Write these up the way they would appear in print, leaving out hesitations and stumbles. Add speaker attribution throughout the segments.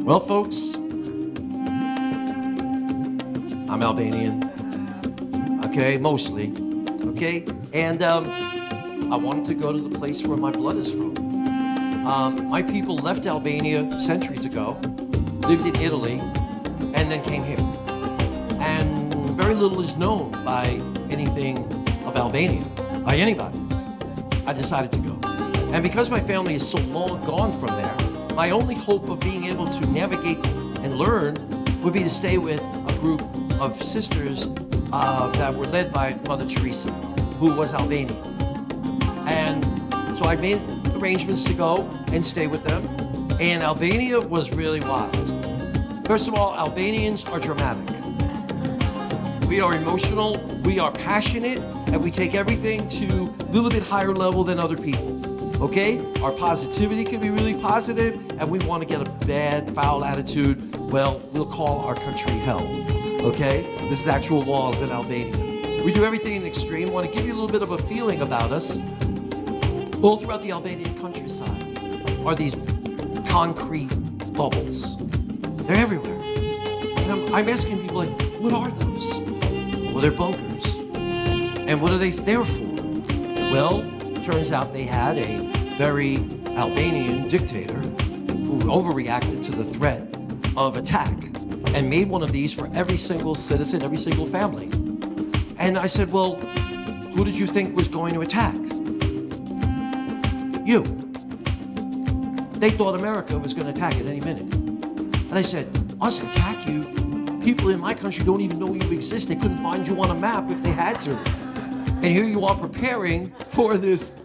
Speaker 1: Well, folks, I'm Albanian, okay, mostly, okay? And I wanted to go to the place where my blood is from. My people left Albania centuries ago, lived in Italy, and then came here. And very little is known by anything of Albania, by anybody. I decided to go. And because my family is so long gone from there, my only hope of being able to navigate and learn would be to stay with a group of sisters that were led by Mother Teresa, who was Albanian. And so I made arrangements to go and stay with them. And Albania was really wild. First of all, Albanians are dramatic. We are emotional, we are passionate, and we take everything to a little bit higher level than other people. Okay? Our positivity can be really positive, and we want to get a bad, foul attitude. Well, we'll call our country hell. Okay? This is actual laws in Albania. We do everything in the extreme. I want to give you a little bit of a feeling about us. All throughout the Albanian countryside are these concrete bubbles. They're everywhere. And I'm asking people, like, what are those? Well, they're bunkers. And what are they there for? Well, turns out they had a very Albanian dictator who overreacted to the threat of attack and made one of these for every single citizen, every single family. And I said, well, who did you think was going to attack? You. They thought America was going to attack at any minute. And I said, us attack you? People in my country don't even know you exist. They couldn't find you on a map if they had to. And here you are preparing for this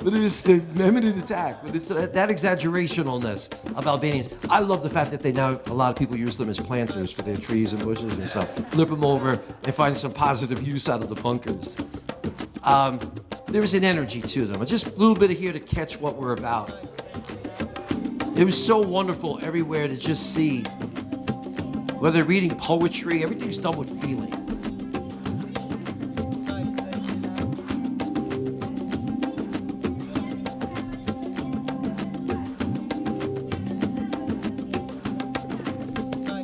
Speaker 1: imminent attack, with that exaggerationalness of Albanians. I love the fact that a lot of people use them as planters for their trees and bushes and stuff. Flip them over and find some positive use out of the bunkers. There was an energy to them. Just a little bit of here to catch what we're about. It was so wonderful everywhere to just see, whether reading poetry, everything's done with feeling.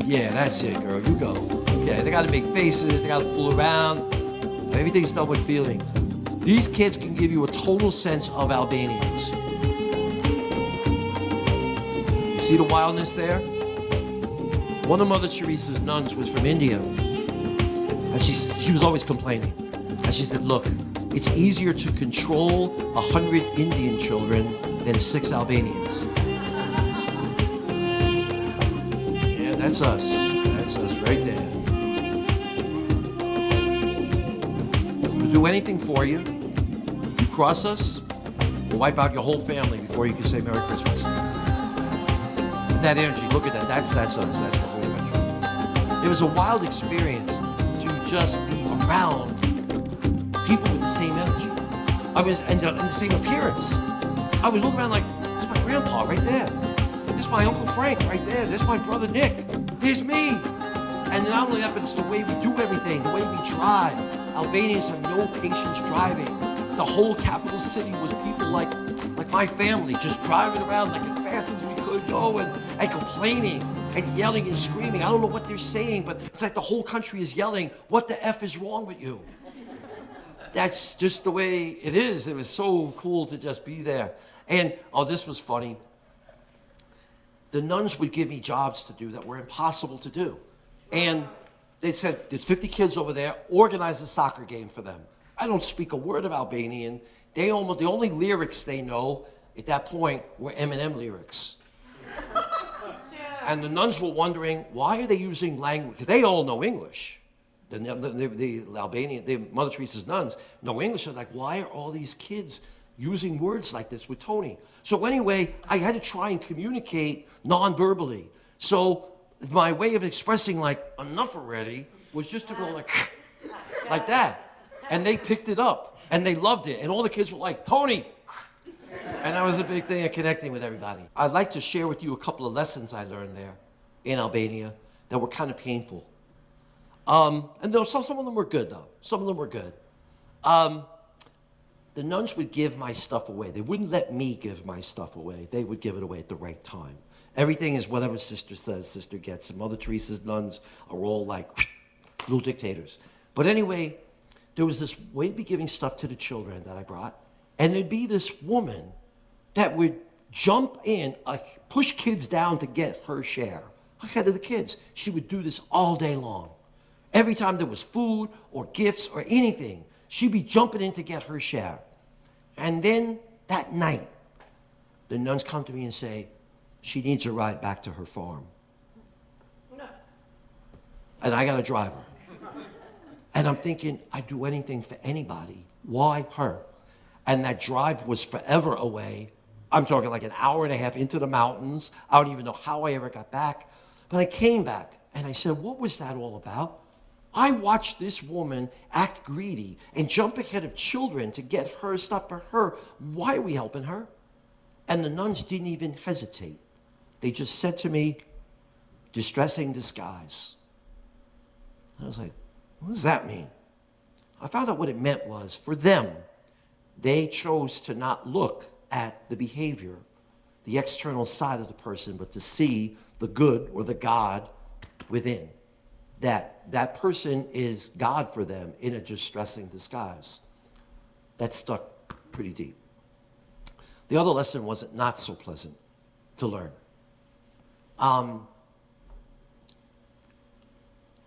Speaker 1: Yeah, that's it, girl. You go. Okay, they gotta make faces, they gotta fool around. Everything's done with feeling. These kids can give you a total sense of Albanians. You see the wildness there? One of Mother Teresa's nuns was from India, and she was always complaining. And she said, look, it's easier to control 100 Indian children than 6 Albanians. Yeah, that's us. That's us right there. We'll do anything for you. You cross us, we'll wipe out your whole family before you can say Merry Christmas. That energy, look at that. That's us. That's the whole country. It was a wild experience to just be around people with the same energy. And the same appearance. I was looking around like, there's my grandpa right there. There's my Uncle Frank right there. There's my brother Nick. There's me. And not only that, but it's the way we do everything, the way we drive. Albanians have no patience driving. The whole capital city was people like my family, just driving around like as fast as we could go and complaining and yelling and screaming. I don't know what they're saying, but it's like the whole country is yelling, what the F is wrong with you? That's just the way it is. It was so cool to just be there. And, oh, this was funny. The nuns would give me jobs to do that were impossible to do. And they said, there's 50 kids over there, organize a soccer game for them. I don't speak a word of Albanian. The only lyrics they know at that point were Eminem lyrics. And the nuns were wondering, why are they using language? Because they all know English. The Mother Teresa's nuns know English. They're like, why are all these kids using words like this with Tony? So anyway, I had to try and communicate non-verbally. So my way of expressing like, enough already, was just to go like that. And they picked it up, and they loved it. And all the kids were like, Tony! And that was a big thing of connecting with everybody. I'd like to share with you a couple of lessons I learned there in Albania that were kind of painful. And some of them were good, though. Some of them were good. The nuns would give my stuff away. They wouldn't let me give my stuff away. They would give it away at the right time. Everything is whatever sister says, sister gets. And Mother Teresa's nuns are all like little dictators. But anyway, there was this way to be giving stuff to the children that I brought. And there'd be this woman that would jump in, push kids down to get her share. Ahead of the kids. She would do this all day long. Every time there was food or gifts or anything, she'd be jumping in to get her share. And then that night, the nuns come to me and say, she needs a ride back to her farm. And I got to drive her. And I'm thinking, I'd do anything for anybody. Why her? And that drive was forever away. I'm talking like an hour and a half into the mountains. I don't even know how I ever got back. But I came back and I said, what was that all about? I watched this woman act greedy and jump ahead of children to get her stuff for her. Why are we helping her? And the nuns didn't even hesitate. They just said to me, distressing disguise. I was like, what does that mean? I found out what it meant was, for them, they chose to not look at the behavior, the external side of the person, but to see the good or the God within. That person is God for them in a distressing disguise. That stuck pretty deep. The other lesson wasn't not so pleasant to learn. On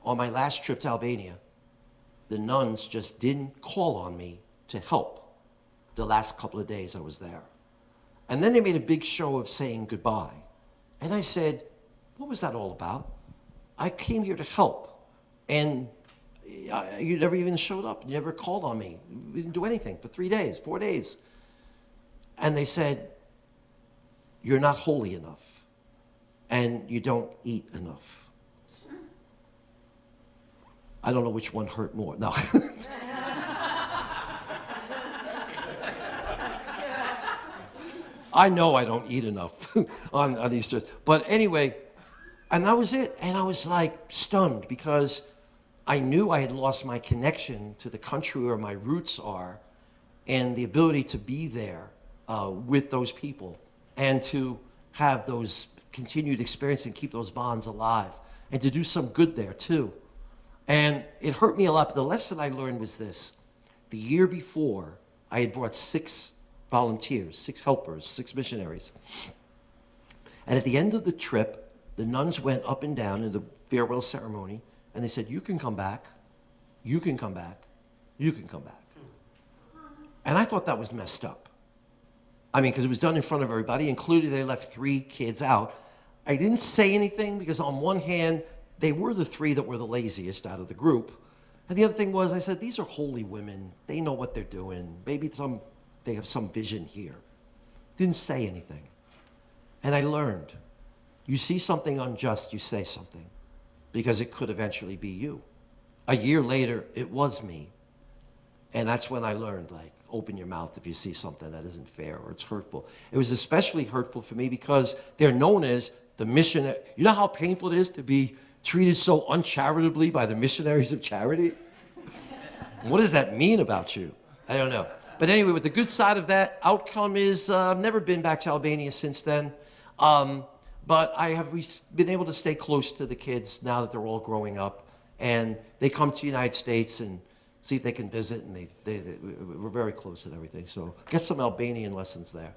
Speaker 1: my last trip to Albania, the nuns just didn't call on me to help the last couple of days I was there. And then they made a big show of saying goodbye. And I said, what was that all about? I came here to help. And you never even showed up. You never called on me. We didn't do anything for 3 days, 4 days. And they said, you're not holy enough. And you don't eat enough. I don't know which one hurt more. No. I know I don't eat enough on these trips. But anyway, and that was it. And I was like stunned because I knew I had lost my connection to the country where my roots are and the ability to be there with those people and to have those continued experience and keep those bonds alive and to do some good there too. And it hurt me a lot, but the lesson I learned was this. The year before, I had brought 6 volunteers, 6 helpers, 6 missionaries. And at the end of the trip, the nuns went up and down in the farewell ceremony, and they said, you can come back, you can come back, you can come back. And I thought that was messed up. I mean, because it was done in front of everybody, including they left 3 kids out. I didn't say anything because on one hand, they were the 3 that were the laziest out of the group. And the other thing was, I said, these are holy women. They know what they're doing. Maybe they have some vision here. Didn't say anything. And I learned, you see something unjust, you say something, because it could eventually be you. A year later, it was me. And that's when I learned, like, open your mouth if you see something that isn't fair or it's hurtful. It was especially hurtful for me because they're known as the missionary. You know how painful it is to be treated so uncharitably by the missionaries of charity? What does that mean about you? I don't know. But anyway, with the good side of that outcome is I've never been back to Albania since then. But I have been able to stay close to the kids now that they're all growing up. And they come to the United States and see if they can visit. And we're very close and everything. So get some Albanian lessons there.